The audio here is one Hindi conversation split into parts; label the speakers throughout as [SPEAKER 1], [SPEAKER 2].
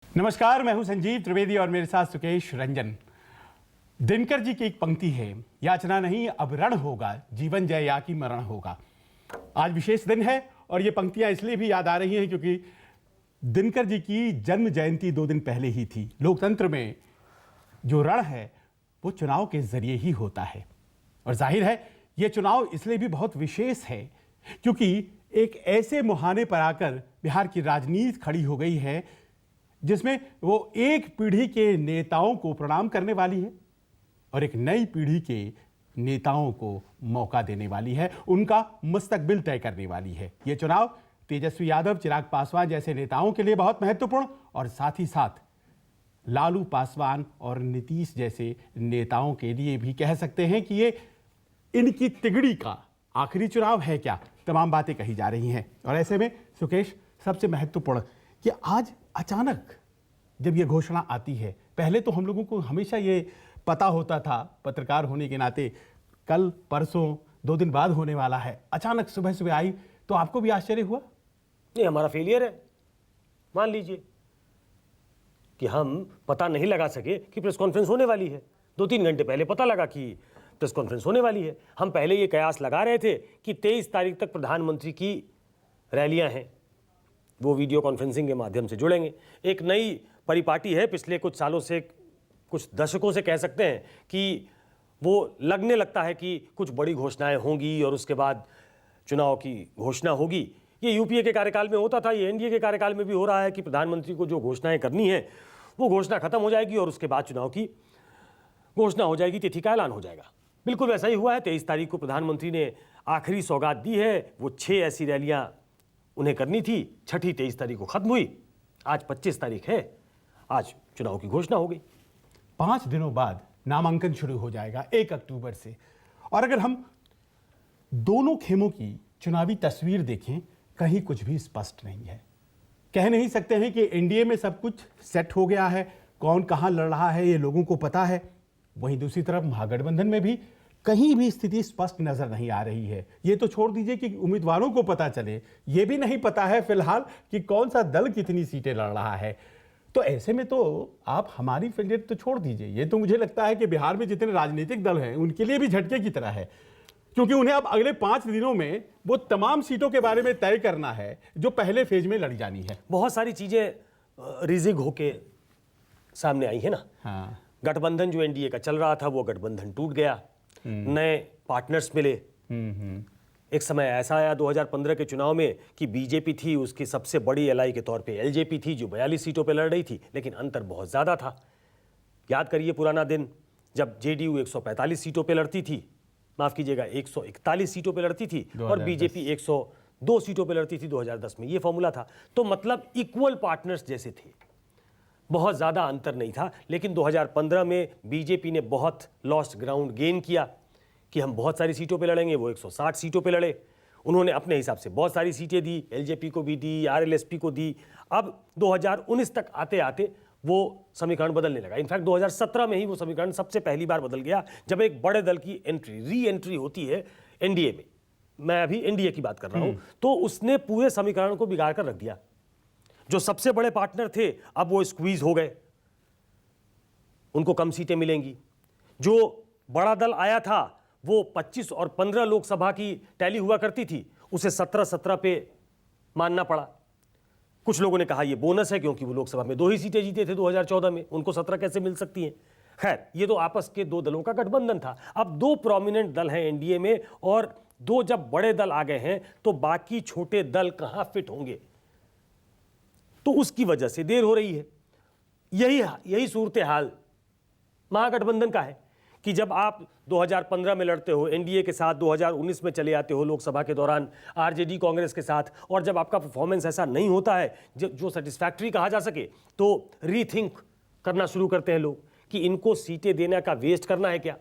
[SPEAKER 1] नमस्कार, मैं हूं संजीव त्रिवेदी और मेरे साथ सुकेश रंजन। दिनकर जी की एक पंक्ति है, याचना नहीं अब रण होगा, जीवन जय या की मरण होगा। आज विशेष दिन है और ये पंक्तियां इसलिए भी याद आ रही हैं क्योंकि दिनकर जी की जन्म जयंती 2 दिन पहले ही थी। लोकतंत्र में जो रण है वो चुनाव के जरिए ही होता है और जाहिर है ये चुनाव इसलिए भी बहुत विशेष है क्योंकि एक ऐसे मुहाने पर आकर बिहार की राजनीति खड़ी हो गई है जिसमें वो एक पीढ़ी के नेताओं को प्रणाम करने वाली है और एक नई पीढ़ी के नेताओं को मौका देने वाली है, उनका मुस्तकबिल तय करने वाली है। ये चुनाव तेजस्वी यादव, चिराग पासवान जैसे नेताओं के लिए बहुत महत्वपूर्ण और साथ ही साथ लालू पासवान और नीतीश जैसे नेताओं के लिए भी कह सकते हैं कि ये इनकी तिगड़ी का आखिरी चुनाव है क्या, तमाम बातें कही जा रही हैं। और ऐसे में सुकेश, सबसे महत्वपूर्ण कि आज अचानक जब ये घोषणा आती है, पहले तो हम लोगों को हमेशा ये पता होता था पत्रकार होने के नाते कल परसों 2 दिन बाद होने वाला है, अचानक सुबह सुबह आई तो आपको भी आश्चर्य हुआ?
[SPEAKER 2] ये हमारा फेलियर है। मान लीजिए कि हम पता नहीं लगा सके कि प्रेस कॉन्फ्रेंस होने वाली है। 2-3 घंटे पहले पता लगा कि प्रेस कॉन्फ्रेंस होने वाली है। हम पहले ये कयास लगा रहे थे कि 23 तारीख तक प्रधानमंत्री की रैलियां हैं, वो वीडियो कॉन्फ्रेंसिंग के माध्यम से जुड़ेंगे। एक नई परिपाटी है, पिछले कुछ सालों से, कुछ दशकों से कह सकते हैं कि वो लगने लगता है कि कुछ बड़ी घोषणाएं होंगी और उसके बाद चुनाव की घोषणा होगी। ये यूपीए के कार्यकाल में होता था, ये एनडीए के कार्यकाल में भी हो रहा है कि प्रधानमंत्री को जो घोषणाएं करनी है वो घोषणा खत्म हो जाएगी और उसके बाद चुनाव की घोषणा हो जाएगी, तिथि का ऐलान हो जाएगा। बिल्कुल वैसा ही हुआ है। 23 तारीख को प्रधानमंत्री ने आखिरी सौगात दी है। वो 6 ऐसी रैलियां उन्हें करनी थी, छठी 23 तारीख को खत्म हुई। आज 25 तारीख है, आज चुनाव की घोषणा हो गई।
[SPEAKER 1] 5 दिनों बाद नामांकन शुरू हो जाएगा 1 अक्टूबर से। और अगर हम दोनों खेमों की चुनावी तस्वीर देखें, कहीं कुछ भी स्पष्ट नहीं है। कह नहीं सकते हैं कि एनडीए में सब कुछ सेट हो गया है, कौन कहां लड़ रहा है ये लोगों को पता है। वहीं दूसरी तरफ महागठबंधन में भी कहीं भी स्थिति स्पष्ट नजर नहीं आ रही है। ये तो छोड़ दीजिए कि उम्मीदवारों को पता चले, ये भी नहीं पता है फिलहाल कि कौन सा दल कितनी सीटें लड़ रहा है। तो ऐसे में तो आप हमारी फेलियर तो छोड़ दीजिए, ये तो मुझे लगता है कि बिहार में जितने राजनीतिक दल हैं उनके लिए भी झटके की तरह है, क्योंकि उन्हें अब अगले 5 दिनों में वो तमाम सीटों के बारे में तय करना है जो पहले फेज में लड़ी जानी है।
[SPEAKER 2] बहुत सारी चीजें रिजिग होके सामने आई है ना।
[SPEAKER 1] हाँ।
[SPEAKER 2] गठबंधन जो एनडीए का चल रहा था वो गठबंधन टूट गया, नए पार्टनर्स मिले। एक समय ऐसा आया 2015 के चुनाव में कि बीजेपी थी, उसकी सबसे बड़ी एलआई के तौर पे एलजेपी थी जो 42 सीटों पे लड़ रही थी, लेकिन अंतर बहुत ज्यादा था। याद करिए पुराना दिन जब जेडीयू 145 सीटों पे लड़ती थी, माफ कीजिएगा 141 सीटों पे लड़ती थी और बीजेपी 102 सीटों पे लड़ती थी 2010 में। ये फॉर्मूला था। तो मतलब इक्वल पार्टनर्स जैसे थे, बहुत ज्यादा अंतर नहीं था। लेकिन 2015 में बीजेपी ने बहुत लॉस्ट ग्राउंड गेन किया कि हम बहुत सारी सीटों पे लड़ेंगे। वो 160 सीटों पे लड़े, उन्होंने अपने हिसाब से बहुत सारी सीटें दी, एलजेपी को भी दी, आरएलएसपी को दी। अब 2019 तक आते आते वो समीकरण बदलने लगा। इनफैक्ट 2017 में ही वो समीकरण सबसे पहली बार बदल गया जब एक बड़े दल की री एंट्री होती है एनडीए में। मैं अभी एनडीए की बात कर रहा हूं। तो उसने पूरे समीकरण को बिगाड़ कर रख दिया। जो सबसे बड़े पार्टनर थे अब वो स्क्वीज हो गए, उनको कम सीटें मिलेंगी। जो बड़ा दल आया था वो 25 और 15 लोकसभा की टैली हुआ करती थी, उसे 17-17 पे मानना पड़ा। कुछ लोगों ने कहा ये बोनस है क्योंकि वो लोकसभा में 2 ही सीटें जीते थे 2014 में, उनको 17 कैसे मिल सकती हैं। खैर, ये तो आपस के 2 दलों का गठबंधन था। अब 2 प्रोमिनेंट दल हैं एनडीए में और 2 जब बड़े दल आ गए हैं तो बाकी छोटे दल कहां फिट होंगे, तो उसकी वजह से देर हो रही है। यही सूरत हाल महागठबंधन का है कि जब आप 2015 में लड़ते हो एनडीए के साथ, 2019 में चले आते हो लोकसभा के दौरान आरजेडी कांग्रेस के साथ, और जब आपका परफॉर्मेंस ऐसा नहीं होता है जो सेटिस्फैक्टरी कहा जा सके, तो रीथिंक करना शुरू करते हैं लोग कि इनको सीटें देने का वेस्ट करना है क्या।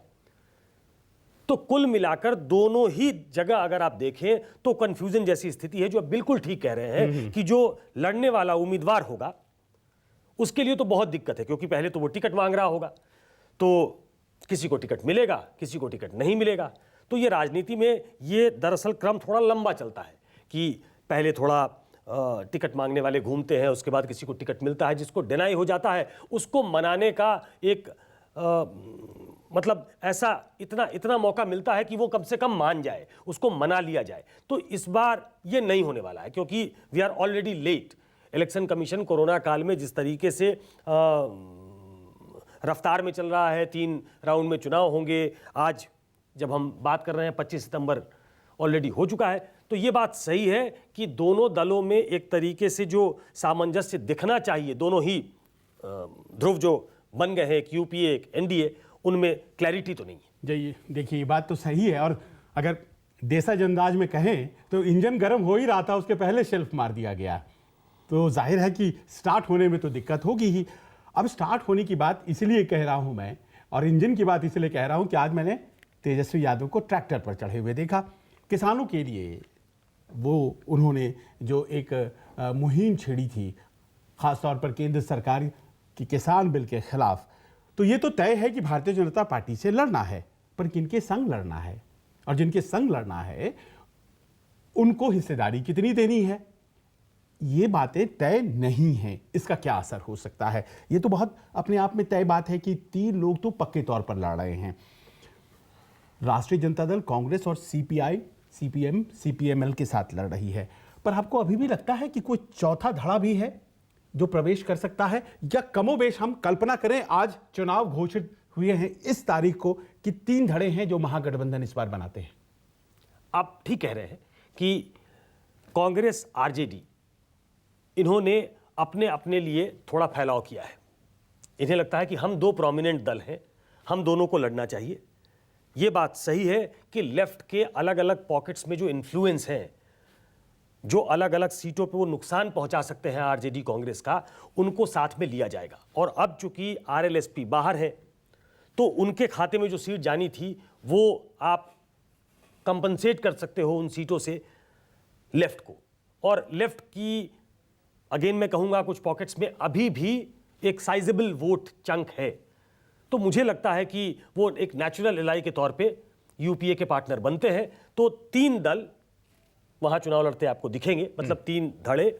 [SPEAKER 2] तो कुल मिलाकर दोनों ही जगह अगर आप देखें तो कंफ्यूजन जैसी स्थिति है। जो आप बिल्कुल ठीक कह रहे हैं कि जो लड़ने वाला उम्मीदवार होगा उसके लिए तो बहुत दिक्कत है, क्योंकि पहले तो वो टिकट मांग रहा होगा, तो किसी को टिकट मिलेगा, किसी को टिकट नहीं मिलेगा। तो ये राजनीति में ये दरअसल क्रम थोड़ा लंबा चलता है कि पहले थोड़ा टिकट मांगने वाले घूमते हैं, उसके बाद किसी को टिकट मिलता है, जिसको डिनाई हो जाता है उसको मनाने का एक मतलब ऐसा इतना मौका मिलता है कि वो कम से कम मान जाए, उसको मना लिया जाए। तो इस बार ये नहीं होने वाला है, क्योंकि we are already late. Election commission corona काल में जिस तरीके से रफ्तार में चल रहा है, 3 राउंड में चुनाव होंगे, आज जब हम बात कर रहे हैं 25 सितंबर ऑलरेडी हो चुका है, तो ये बात सही है कि दोनों दलों में एक तरीके से जो सामंजस्य दिखना चाहिए, दोनों ही ध्रुव जो बन गए हैं, एक यूपीए एक एनडीए, उनमें क्लैरिटी तो नहीं है।
[SPEAKER 1] जी देखिए, ये बात तो सही है, और अगर देसाई अंदाज में कहें तो इंजन गर्म हो ही रहा था, उसके पहले शेल्फ मार दिया गया, तो जाहिर है कि स्टार्ट होने में तो दिक्कत होगी ही। अब स्टार्ट होने की बात इसलिए कह रहा हूं मैं, और इंजन की बात इसलिए कह रहा हूं कि आज मैंने तेजस्वी यादव को ट्रैक्टर पर चढ़े हुए देखा। किसानों के लिए वो उन्होंने जो एक मुहिम छेड़ी थी, खासतौर पर केंद्र सरकार की किसान बिल के खिलाफ, तो ये तो तय है कि भारतीय जनता पार्टी से लड़ना है, पर किनके संग लड़ना है, और जिनके संग लड़ना है उनको हिस्सेदारी कितनी देनी है, ये बातें तय नहीं हैं। इसका क्या असर हो सकता है, ये तो बहुत अपने आप में तय बात है कि 3 लोग तो पक्के तौर पर लड़ रहे हैं। राष्ट्रीय जनता दल कांग्रेस और सीपीआई सीपीएम सीपीएमएल के साथ लड़ रही है, पर आपको अभी भी लगता है कि कोई चौथा धड़ा भी है जो प्रवेश कर सकता है, या कमोबेश हम कल्पना करें, आज चुनाव घोषित हुए हैं इस तारीख को, कि 3 धड़े हैं जो महागठबंधन इस बार बनाते हैं?
[SPEAKER 2] आप ठीक कह रहे हैं कि कांग्रेस आरजेडी इन्होंने अपने अपने लिए थोड़ा फैलाव किया है। इन्हें लगता है कि हम 2 प्रोमिनेंट दल हैं, हम दोनों को लड़ना चाहिए। ये बात सही है कि लेफ्ट के अलग अलग पॉकेट्स में जो इन्फ्लुएंस हैं, जो अलग अलग सीटों पे वो नुकसान पहुंचा सकते हैं आरजेडी कांग्रेस का, उनको साथ में लिया जाएगा। और अब चूंकि आरएलएसपी बाहर है, तो उनके खाते में जो सीट जानी थी वो आप कंपनसेट कर सकते हो उन सीटों से लेफ्ट को। और लेफ्ट की अगेन मैं कहूंगा कुछ पॉकेट्स में अभी भी एक साइजेबल वोट चंक है, तो मुझे लगता है कि वो एक नेचुरल एलाई के तौर पे यूपीए के पार्टनर बनते हैं। तो 3 दल वहां चुनाव लड़ते आपको दिखेंगे, मतलब 3 धड़े,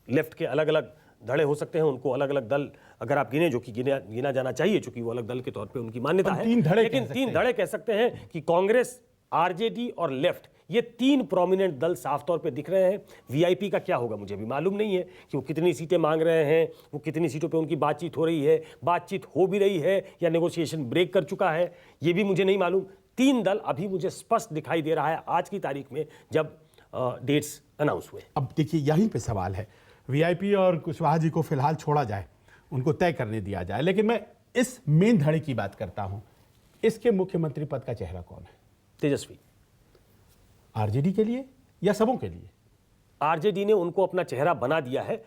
[SPEAKER 2] लेफ्ट के अलग अलग धड़े हो सकते हैं, उनको अलग अलग दल अगर आप गिने, जो कि गिना जाना चाहिए चूंकि वो अलग दल के तौर पे उनकी मान्यता है, लेकिन 3 धड़े कह सकते हैं कि कांग्रेस, आरजेडी और लेफ्ट, ये 3 प्रोमिनेंट दल साफ तौर पे दिख रहे हैं। वीआईपी का क्या होगा मुझे भी मालूम नहीं है कि वो कितनी सीटें मांग रहे हैं, वो कितनी सीटों पे उनकी बातचीत हो रही है, बातचीत हो भी रही है या नेगोशिएशन ब्रेक कर चुका है, ये भी मुझे नहीं मालूम। 3 दल अभी मुझे स्पष्ट दिखाई दे रहा है आज की तारीख में, जब डेट्स अनाउंस हुए।
[SPEAKER 1] अब देखिए, यहीं पे सवाल है, वीआईपी और कुशवाहा जी को फिलहाल छोड़ा जाए, उनको तय करने दिया जाए, लेकिन मैं इस मेन धड़े की बात करता हूं। इसके मुख्यमंत्री पद का चेहरा कौन है?
[SPEAKER 2] तेजस्वी।
[SPEAKER 1] आरजेडी के लिए या सबों के लिए?
[SPEAKER 2] आरजेडी ने उनको अपना चेहरा बना दिया है,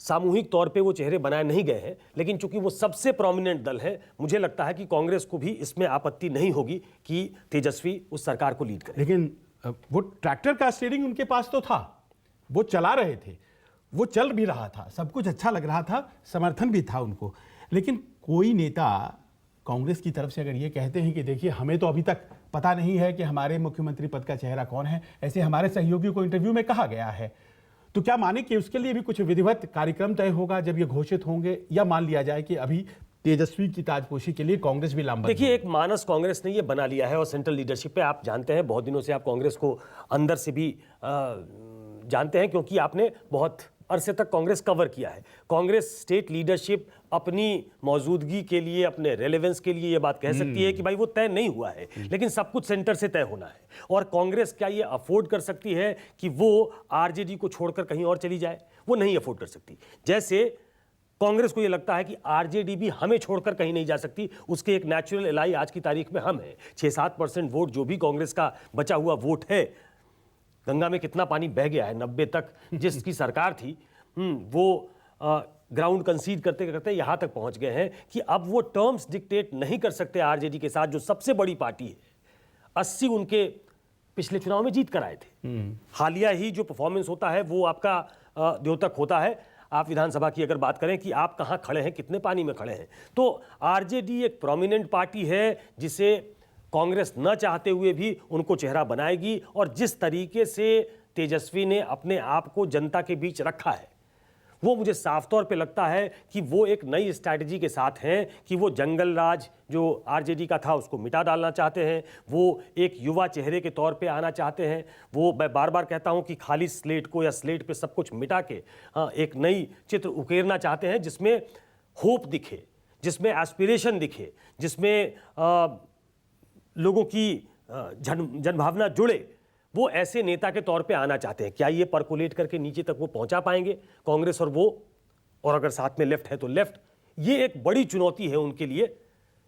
[SPEAKER 2] सामूहिक तौर पे वो चेहरे बनाए नहीं गए हैं, लेकिन चूंकि वो सबसे प्रोमिनेंट दल है, मुझे लगता है कि कांग्रेस को भी इसमें आपत्ति नहीं होगी कि तेजस्वी उस सरकार को लीड करे।
[SPEAKER 1] लेकिन वो ट्रैक्टर का स्टीयरिंग उनके पास तो था, वो चला रहे थे, वो चल भी रहा था, सब कुछ अच्छा लग रहा था, समर्थन भी था उनको। लेकिन कोई नेता कांग्रेस की तरफ से अगर ये कहते हैं कि देखिए हमें तो अभी तक पता नहीं है कि हमारे मुख्यमंत्री पद का चेहरा कौन है, ऐसे हमारे सहयोगियों को इंटरव्यू में कहा गया है, तो क्या माने कि उसके लिए भी कुछ विधिवत कार्यक्रम तय होगा जब ये घोषित होंगे, या मान लिया जाए कि अभी तेजस्वी की ताजपोशी के लिए कांग्रेस भी लामबंद?
[SPEAKER 2] देखिए, एक मानस कांग्रेस ने ये बना लिया है, और सेंट्रल लीडरशिप पे आप जानते हैं, बहुत दिनों से आप कांग्रेस को अंदर से भी जानते हैं, क्योंकि आपने बहुत अरसे तक कांग्रेस कवर किया है। कांग्रेस स्टेट लीडरशिप अपनी मौजूदगी के लिए, अपने रेलेवेंस के लिए ये बात कह सकती है कि भाई वो तय नहीं हुआ है, लेकिन सब कुछ सेंटर से तय होना है। और कांग्रेस क्या ये अफोर्ड कर सकती है कि वो आरजेडी को छोड़कर कहीं और चली जाए? वो नहीं अफोर्ड कर सकती। जैसे कांग्रेस को ये लगता है कि आरजेडी भी हमें छोड़कर कहीं नहीं जा सकती, उसके एक नेचुरल एलाई आज की तारीख में हम हैं। 6-7% वोट जो भी कांग्रेस का बचा हुआ वोट है, गंगा में कितना पानी बह गया है 90 तक जिसकी सरकार थी, वो ग्राउंड कंसीड करते करते यहां तक पहुंच गए हैं कि अब वो टर्म्स डिक्टेट नहीं कर सकते आरजेडी के साथ, जो सबसे बड़ी पार्टी है। 80 उनके पिछले चुनाव में जीत कर आए थे। हालिया ही जो परफॉर्मेंस होता है वो आपका द्योतक होता है। आप विधानसभा की अगर बात करें कि आप कहां खड़े हैं, कितने पानी में खड़े हैं, तो आरजेडी एक प्रोमिनेंट पार्टी है जिसे कांग्रेस न चाहते हुए भी उनको चेहरा बनाएगी। और जिस तरीके से तेजस्वी ने अपने आप को जनता के बीच रखा है, वो मुझे साफ तौर पे लगता है कि वो एक नई स्ट्रैटेजी के साथ हैं कि वो जंगल राज जो आरजेडी का था उसको मिटा डालना चाहते हैं, वो एक युवा चेहरे के तौर पे आना चाहते हैं। वो मैं बार बार कहता हूं कि खाली स्लेट को या स्लेट पे सब कुछ मिटा के एक नई चित्र उकेरना चाहते हैं जिसमें होप दिखे, जिसमें एस्पिरेशन दिखे, जिसमें लोगों की जनभावना जुड़े। वो ऐसे नेता के तौर पे आना चाहते हैं। क्या ये परकोलेट करके नीचे तक वो पहुंचा पाएंगे, कांग्रेस और वो, और अगर साथ में लेफ्ट है तो लेफ्ट? ये एक बड़ी चुनौती है उनके लिए।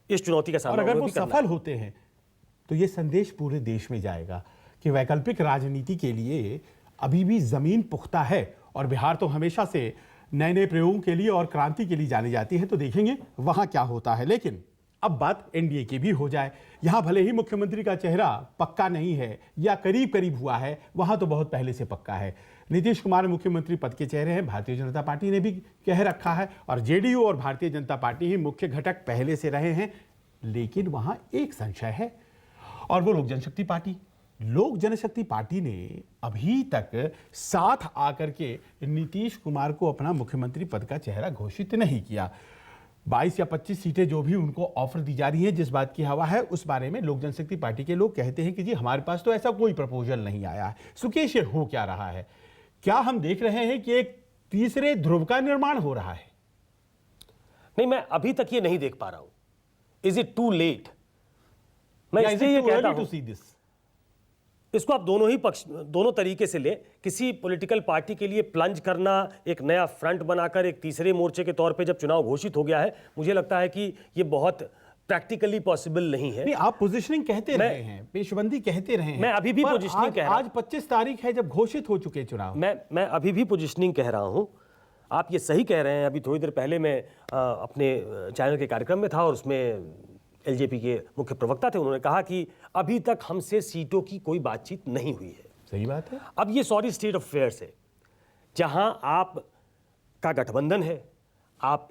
[SPEAKER 2] इस चुनौती का सामना
[SPEAKER 1] और अगर वो
[SPEAKER 2] भी करना
[SPEAKER 1] सफल होते हैं तो ये संदेश पूरे देश में जाएगा कि वैकल्पिक राजनीति के लिए अभी भी जमीन पुख्ता है। और बिहार तो हमेशा से नए नए प्रयोगों के लिए और क्रांति के लिए जानी जाती है, तो देखेंगे वहां क्या होता है। लेकिन अब बात एनडीए की भी हो जाए। यहां भले ही मुख्यमंत्री का चेहरा पक्का नहीं है या करीब करीब हुआ है, वहां तो बहुत पहले से पक्का है। नीतीश कुमार मुख्यमंत्री पद के चेहरे हैं, भारतीय जनता पार्टी ने भी कह रखा है, और जेडीयू और भारतीय जनता पार्टी ही मुख्य घटक पहले से रहे हैं। लेकिन वहां एक संशय है, और वो लोक जनशक्ति पार्टी। लोक जनशक्ति पार्टी ने अभी तक साथ आकर के नीतीश कुमार को अपना मुख्यमंत्री पद का चेहरा घोषित नहीं किया। 22 या 25 सीटें जो भी उनको ऑफर दी जा रही हैं, जिस बात की हवा है उस बारे में लोक जनशक्ति पार्टी के लोग कहते हैं कि जी हमारे पास तो ऐसा कोई प्रपोजल नहीं आया है। सुकेश, ये हो क्या रहा है? क्या हम देख रहे हैं कि एक तीसरे ध्रुव का निर्माण हो रहा है?
[SPEAKER 2] नहीं, मैं अभी तक ये नहीं देख पा रहा हूं। Is it too late? मैं इसलिए ये कहता हूं, इसको आप दोनों तरीके से ले। किसी पॉलिटिकल पार्टी के लिए प्लंज करना, एक नया फ्रंट बनाकर एक तीसरे मोर्चे के तौर पे जब चुनाव घोषित हो गया है, मुझे लगता है कि ये बहुत प्रैक्टिकली पॉसिबल नहीं है।
[SPEAKER 1] नहीं, आप पोजीशनिंग कहते रहे हैं, पेशबंदी कहते रहे हैं।
[SPEAKER 2] मैं अभी भी पोजीशनिंग कह रहा हूं।
[SPEAKER 1] आज 25 तारीख है जब घोषित हो चुके चुनाव।
[SPEAKER 2] मैं अभी भी पोजीशनिंग कह रहा हूं। आप ये सही कह रहे हैं। अभी थोड़ी देर पहले मैं अपने चैनल के कार्यक्रम में था और उसमें एलजेपी के मुख्य प्रवक्ता थे, उन्होंने कहा कि अभी तक हमसे सीटों की कोई बातचीत नहीं हुई है।
[SPEAKER 1] सही बात है।
[SPEAKER 2] अब ये सॉरी स्टेट ऑफ अफेयर्स है, जहां आप का गठबंधन है, आप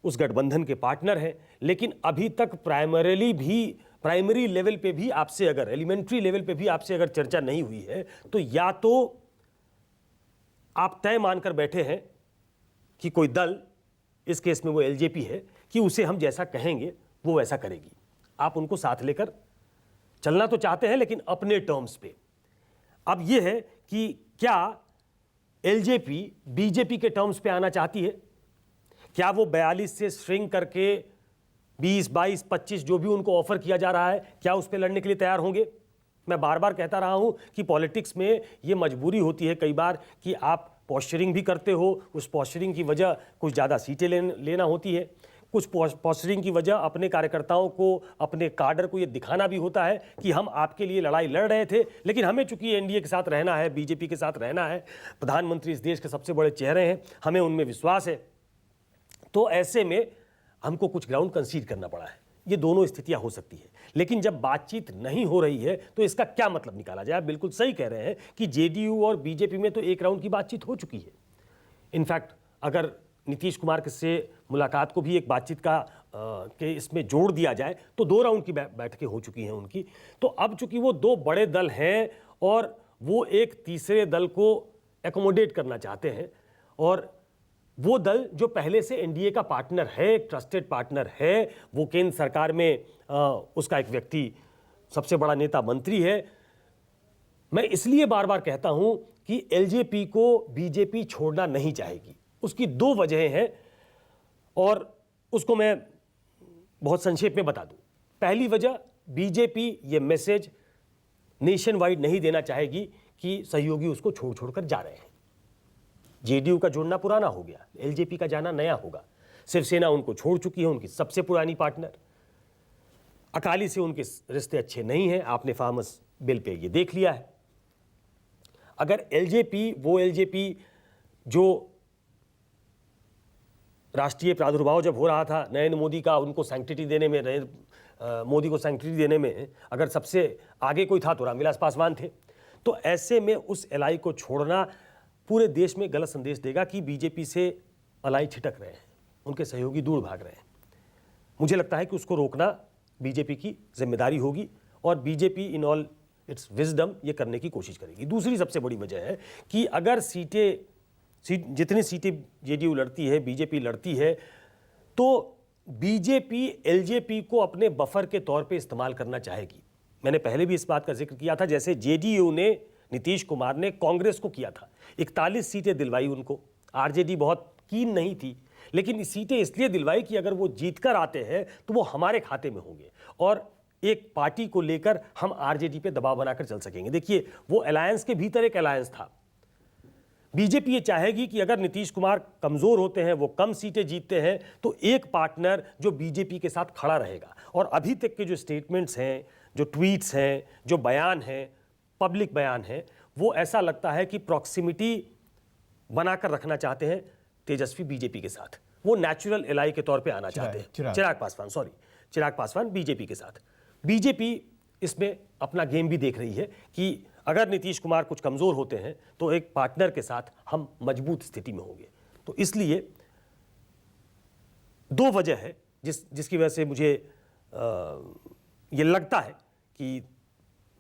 [SPEAKER 2] उस गठबंधन के पार्टनर हैं, लेकिन अभी तक प्राइमरी लेवल पे भी आपसे, अगर एलिमेंट्री लेवल पे भी आपसे अगर चर्चा नहीं हुई है, तो या तो आप तय मानकर बैठे हैं कि कोई दल, इस केस में वो एलजेपी है, कि उसे हम जैसा कहेंगे वो वैसा करेगी। आप उनको साथ लेकर चलना तो चाहते हैं, लेकिन अपने टर्म्स पे। अब यह है कि क्या एलजेपी बीजेपी के टर्म्स पे आना चाहती है? क्या वो 42 से श्रिंक करके 20, 22, 25 जो भी उनको ऑफर किया जा रहा है, क्या उस पे लड़ने के लिए तैयार होंगे? मैं बार बार कहता रहा हूं कि पॉलिटिक्स में ये मजबूरी होती है कई बार कि आप पॉस्चरिंग भी करते हो, उस पॉस्चरिंग की वजह कुछ ज़्यादा सीटें लेना होती है, कुछ पॉस्चरिंग की वजह अपने कार्यकर्ताओं को, अपने काडर को ये दिखाना भी होता है कि हम आपके लिए लड़ाई लड़ रहे थे, लेकिन हमें चूंकि एनडीए के साथ रहना है, बीजेपी के साथ रहना है, प्रधानमंत्री इस देश के सबसे बड़े चेहरे हैं, हमें उनमें विश्वास है, तो ऐसे में हमको कुछ ग्राउंड कंसीड करना पड़ा है। ये दोनों स्थितियां हो सकती है। लेकिन जब बातचीत नहीं हो रही है तो इसका क्या मतलब निकाला जाए? आप बिल्कुल सही कह रहे हैं कि जेडीयू और बीजेपी में तो एक राउंड की बातचीत हो चुकी है। इनफैक्ट अगर नीतीश कुमार से मुलाकात को भी एक बातचीत के इसमें जोड़ दिया जाए तो 2 राउंड की बैठकें हो चुकी हैं उनकी। तो अब चूंकि वो 2 बड़े दल हैं और वो एक तीसरे दल को एकोमोडेट करना चाहते हैं, और वो दल जो पहले से एनडीए का पार्टनर है, ट्रस्टेड पार्टनर है, वो केंद्र सरकार में उसका एक व्यक्ति सबसे बड़ा नेता मंत्री है। मैं इसलिए बार बार कहता हूं कि एलजेपी को बीजेपी छोड़ना नहीं चाहेगी। उसकी 2 वजहें हैं और उसको मैं बहुत संक्षेप में बता दूं। पहली वजह, बीजेपी ये मैसेज नेशन वाइड नहीं देना चाहेगी कि सहयोगी उसको छोड़ छोड़कर जा रहे हैं। जेडीयू का जुड़ना पुराना हो गया, एलजेपी का जाना नया होगा। शिवसेना उनको छोड़ चुकी है, उनकी सबसे पुरानी पार्टनर। अकाली से उनके रिश्ते अच्छे नहीं हैं, आपने फार्मर्स बिल पे ये देख लिया है। अगर एलजेपी, वो एलजेपी जो राष्ट्रीय प्रादुर्भाव जब हो रहा था नरेंद्र मोदी का, उनको सैंक्टिटी देने में, मोदी को सैंक्टिटी देने में अगर सबसे आगे कोई था तो रामविलास पासवान थे। तो ऐसे में उस एलआई को छोड़ना पूरे देश में गलत संदेश देगा कि बीजेपी से एलआई छिटक रहे हैं, उनके सहयोगी दूर भाग रहे हैं। मुझे लगता है कि उसको रोकना बीजेपी की जिम्मेदारी होगी, और BJP in all it's wisdom ये करने की कोशिश करेगी। दूसरी सबसे बड़ी वजह है कि अगर जितनी सीटें जेडीयू लड़ती है, बीजेपी लड़ती है, तो बीजेपी एलजेपी को अपने बफर के तौर पे इस्तेमाल करना चाहेगी। मैंने पहले भी इस बात का जिक्र किया था, जैसे जेडीयू ने, नीतीश कुमार ने कांग्रेस को किया था, 41 सीटें दिलवाई उनको। आरजेडी बहुत कीन नहीं थी, लेकिन सीटें इसलिए दिलवाई कि अगर वो जीतकर आते हैं तो वो हमारे खाते में होंगे और एक पार्टी को लेकर हम आरजेडी पे दबाव बनाकर चल सकेंगे। देखिए, वो अलायंस के भीतर एक अलायंस था। बीजेपी ये चाहेगी कि अगर नीतीश कुमार कमजोर होते हैं, वो कम सीटें जीतते हैं, तो एक पार्टनर जो बीजेपी के साथ खड़ा रहेगा। और अभी तक के जो स्टेटमेंट्स हैं, जो ट्वीट्स हैं, जो बयान हैं, पब्लिक बयान है, वो ऐसा लगता है कि प्रॉक्सिमिटी बनाकर रखना चाहते हैं तेजस्वी बीजेपी के साथ। वो नेचुरल एलाई के तौर पे आना चाहते हैं। चिराग पासवान बीजेपी के साथ। बीजेपी इसमें अपना गेम भी देख रही है कि अगर नीतीश कुमार कुछ कमजोर होते हैं तो एक पार्टनर के साथ हम मजबूत स्थिति में होंगे। तो इसलिए दो वजह है जिसकी वजह से मुझे ये लगता है कि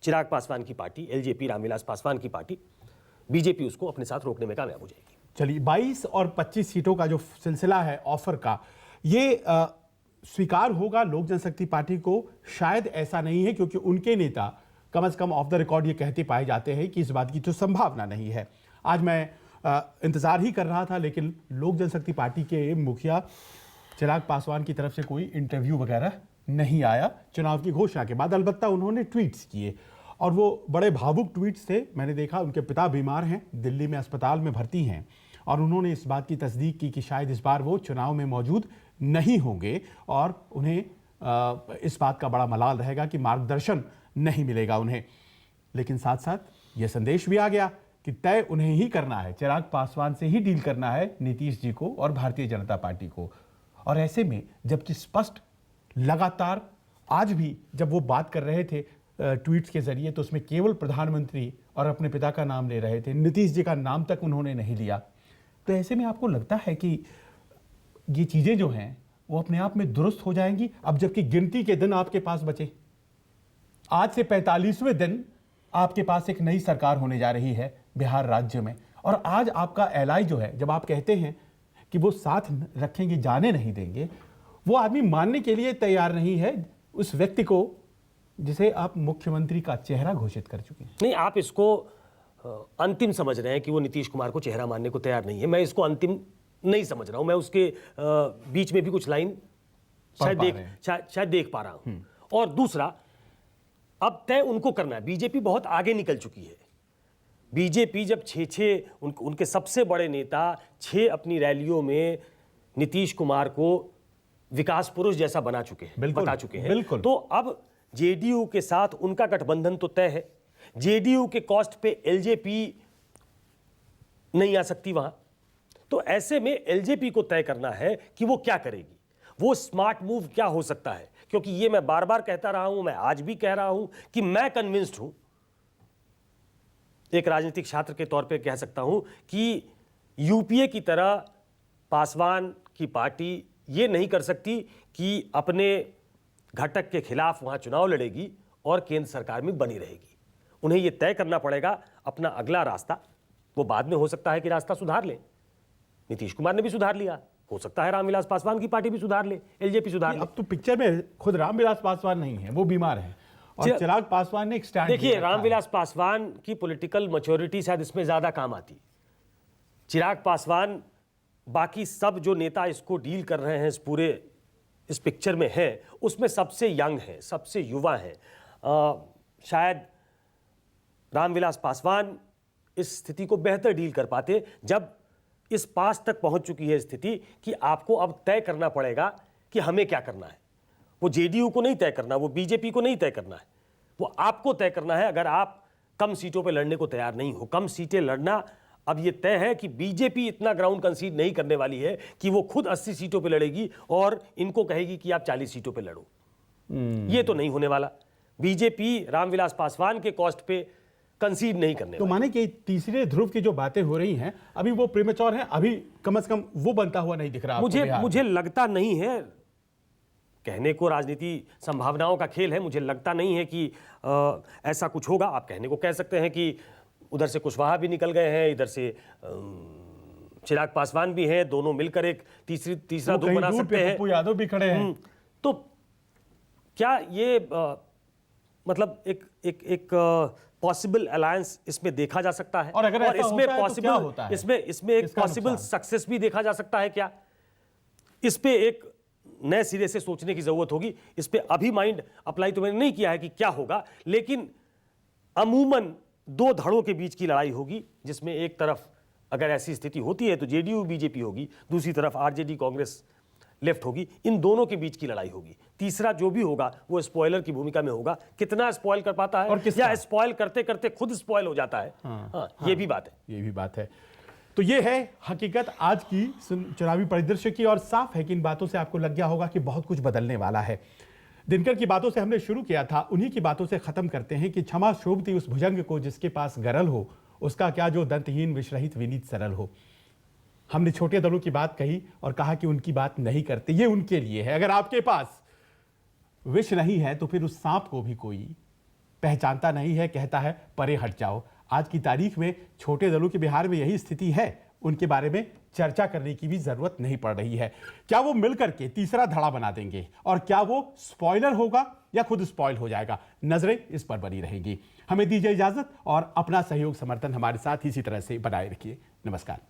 [SPEAKER 2] चिराग पासवान की पार्टी, एलजेपी, रामविलास पासवान की पार्टी, बीजेपी उसको अपने साथ रोकने में कामयाब हो जाएगी।
[SPEAKER 1] चलिए, 22 और 25 सीटों का जो सिलसिला है ऑफर का, ये स्वीकार होगा लोक जनशक्ति पार्टी को? शायद ऐसा नहीं है, क्योंकि उनके नेता कम से कम ऑफ द रिकॉर्ड ये कहते पाए जाते हैं कि इस बात की तो संभावना नहीं है। आज मैं इंतजार ही कर रहा था, लेकिन लोक जनशक्ति पार्टी के मुखिया चिराग पासवान की तरफ से कोई इंटरव्यू वगैरह नहीं आया चुनाव की घोषणा के बाद। अलबत्ता उन्होंने ट्वीट्स किए और वो बड़े भावुक ट्वीट्स थे। मैंने देखा उनके पिता बीमार हैं, दिल्ली में अस्पताल में भर्ती हैं, और उन्होंने इस बात की तस्दीक की कि शायद इस बार वो चुनाव में मौजूद नहीं होंगे और उन्हें इस बात का बड़ा मलाल रहेगा कि मार्गदर्शन नहीं मिलेगा उन्हें। लेकिन साथ साथ ये संदेश भी आ गया कि तय उन्हें ही करना है, चिराग पासवान से ही डील करना है नीतीश जी को और भारतीय जनता पार्टी को। और ऐसे में जबकि स्पष्ट लगातार आज भी जब वो बात कर रहे थे ट्वीट्स के जरिए, तो उसमें केवल प्रधानमंत्री और अपने पिता का नाम ले रहे थे, नीतीश जी का नाम तक उन्होंने नहीं लिया। तो ऐसे में आपको लगता है कि ये चीजें जो हैं वो अपने आप में दुरुस्त हो जाएंगी? अब जबकि गिनती के दिन आपके पास बचे, आज से 45वें दिन आपके पास एक नई सरकार होने जा रही है बिहार राज्य में, और आज आपका एलाई जो है, जब आप कहते हैं कि वो साथ रखेंगे, जाने नहीं देंगे, वो आदमी मानने के लिए तैयार नहीं है उस व्यक्ति को जिसे आप मुख्यमंत्री का चेहरा घोषित कर चुके हैं।
[SPEAKER 2] नहीं, आप इसको अंतिम समझ रहे हैं कि वो नीतीश कुमार को चेहरा मानने को तैयार नहीं है। मैं इसको अंतिम नहीं समझ रहा हूं। मैं उसके बीच में भी कुछ लाइन शायद देख पा रहा हूं। और दूसरा, अब तय उनको करना है। बीजेपी बहुत आगे निकल चुकी है। बीजेपी जब उनके सबसे बड़े नेता 6 अपनी रैलियों में नीतीश कुमार को विकास पुरुष जैसा बता चुके हैं, तो अब जेडीयू के साथ उनका गठबंधन तो तय है। जेडीयू के कॉस्ट पे एलजेपी नहीं आ सकती वहां। तो ऐसे में एलजेपी को तय करना है कि वो क्या करेगी, वो स्मार्ट मूव क्या हो सकता है। क्योंकि ये मैं बार बार कहता रहा हूं, मैं आज भी कह रहा हूं कि मैं कन्विंस्ड हूं, एक राजनीतिक छात्र के तौर पे कह सकता हूं कि यूपीए की तरह पासवान की पार्टी ये नहीं कर सकती कि अपने घटक के खिलाफ वहां चुनाव लड़ेगी और केंद्र सरकार में बनी रहेगी। उन्हें यह तय करना पड़ेगा अपना अगला रास्ता। वो बाद में हो सकता है कि रास्ता सुधार ले, नीतीश कुमार ने भी सुधार लिया, हो सकता है रामविलास पासवान की पार्टी भी सुधार ले, एलजेपी सुधार ले।
[SPEAKER 1] अब तो पिक्चर में खुद रामविलास पासवान नहीं है, वो बीमार है, और चिराग पासवान ने एक स्टैंड।
[SPEAKER 2] देखिए, रामविलास पासवान की पॉलिटिकल मैच्योरिटी शायद इसमें ज्यादा काम आती। चिराग पासवान, बाकी सब जो नेता इसको डील कर रहे हैं इस पिक्चर में है, उसमें सबसे यंग है, सबसे युवा है। शायद रामविलास पासवान इस स्थिति को बेहतर डील कर पाते जब इस पास तक पहुंच चुकी है स्थिति कि आपको अब तय करना पड़ेगा कि हमें क्या करना है। वो जेडीयू को नहीं तय करना, वो बीजेपी को नहीं तय करना है, वो आपको तय करना है। अगर आप कम सीटों पर लड़ने को तैयार नहीं हो, कम सीटें लड़ना, अब ये तय है कि बीजेपी इतना ग्राउंड कंसीड नहीं करने वाली है कि वो खुद 80 सीटों पे लड़ेगी और इनको कहेगी कि आप 40 सीटों पे लड़ो। ये तो नहीं होने वाला। बीजेपी रामविलास पासवान के कॉस्ट पे कंसीड नहीं करने
[SPEAKER 1] तो माने कि तीसरे ध्रुव की जो बातें हो रही हैं अभी वो प्रीमेच्योर हैं, अभी कम से कम वो बनता हुआ नहीं दिख रहा।
[SPEAKER 2] मुझे लगता नहीं है कहने को राजनीति संभावनाओं का खेल है, मुझे लगता नहीं है कि ऐसा कुछ होगा। आप कहने को कह सकते हैं कि उधर से कुशवाहा भी निकल गए हैं, इधर से चिराग पासवान भी हैं, दोनों मिलकर एक तीसरा दो बना सकते हैं।
[SPEAKER 1] पप्पू यादव भी खड़े हैं।
[SPEAKER 2] तो क्या ये मतलब एक पॉसिबल अलायंस इसमें देखा जा सकता है?
[SPEAKER 1] और अगर ऐसा
[SPEAKER 2] इसमें
[SPEAKER 1] होता है तो क्या होता है?
[SPEAKER 2] इसमें एक पॉसिबल सक्सेस भी देखा जा सकता है क्या? इस पे एक नए सिरे से सोचने की जरूरत होगी। इस पे अभी माइंड अप्लाई तो मैंने नहीं किया है कि क्या होगा, लेकिन अमूमन दो धड़ों के बीच की लड़ाई होगी, जिसमें एक तरफ अगर ऐसी स्थिति होती है तो जेडीयू बीजेपी होगी, दूसरी तरफ आरजेडी कांग्रेस लेफ्ट होगी। इन दोनों के बीच की लड़ाई होगी। तीसरा जो भी होगा वो स्पॉइलर की भूमिका में होगा। कितना स्पॉइल कर पाता है, या स्पॉइल करते करते खुद स्पॉइल हो जाता है। ये भी बात है।
[SPEAKER 1] ये भी बात है। तो ये है हकीकत आज की चुनावी परिदृश्य की, और साफ है कि इन बातों से आपको लग गया होगा कि बहुत कुछ बदलने वाला है। दिनकर की बातों से हमने शुरू किया था, उन्हीं की बातों से खत्म करते हैं कि क्षमा शोभती उस भुजंग को जिसके पास गरल हो, उसका क्या जो दंतहीन विषरहित विनीत सरल हो। हमने छोटे दलों की बात कही और कहा कि उनकी बात नहीं करते, ये उनके लिए है। अगर आपके पास विष नहीं है तो फिर उस सांप को भी कोई पहचानता नहीं है, कहता है परे हट जाओ। आज की तारीख में छोटे दलों के बिहार में यही स्थिति है। उनके बारे में चर्चा करने की भी जरूरत नहीं पड़ रही है। क्या वो मिलकर के तीसरा धड़ा बना देंगे, और क्या वो स्पॉइलर होगा या खुद स्पॉइल हो जाएगा? नजरें इस पर बनी रहेंगी। हमें दीजिए इजाजत और अपना सहयोग समर्थन हमारे साथ इसी तरह से बनाए रखिए। नमस्कार।